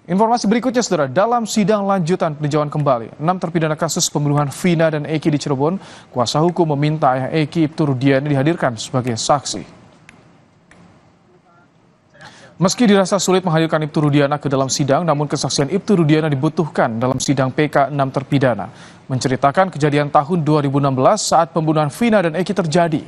Informasi berikutnya, saudara, dalam sidang lanjutan peninjauan kembali, 6 terpidana kasus pembunuhan Vina dan Eki di Cirebon, kuasa hukum meminta ayah Eki Ibtu Rudiana dihadirkan sebagai saksi. Meski dirasa sulit menghadirkan Ibtu Rudiana ke dalam sidang, namun kesaksian Ibtu Rudiana dibutuhkan dalam sidang PK 6 terpidana, menceritakan kejadian tahun 2016 saat pembunuhan Vina dan Eki terjadi.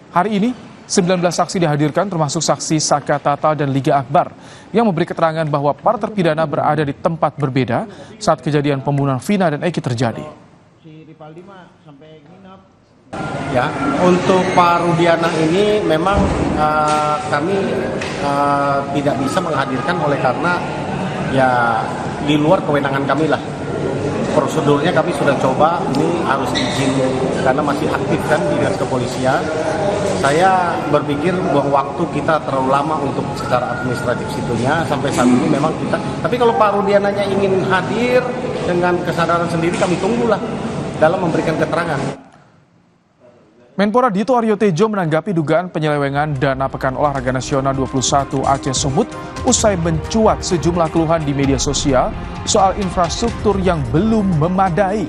Hari ini, 19 saksi dihadirkan termasuk saksi Saka Tata dan Liga Akbar yang memberi keterangan bahwa para terpidana berada di tempat berbeda saat kejadian pembunuhan Vina dan Eki terjadi. Ya, untuk Pak Rudiana ini memang kami tidak bisa menghadirkan oleh karena ya di luar kewenangan kami lah. Prosedurnya kami sudah coba, ini harus izin karena masih aktif kan di dinas kepolisian. Saya berpikir bahwa waktu kita terlalu lama untuk secara administratif situnya sampai saat ini memang kita. Tapi kalau Pak Rudiananya ingin hadir dengan kesadaran sendiri, kami tunggulah dalam memberikan keterangan. Menpora Dito Aryo Tejo menanggapi dugaan penyelewengan dana Pekan Olahraga Nasional 21 Aceh Sumut usai mencuat sejumlah keluhan di media sosial soal infrastruktur yang belum memadai.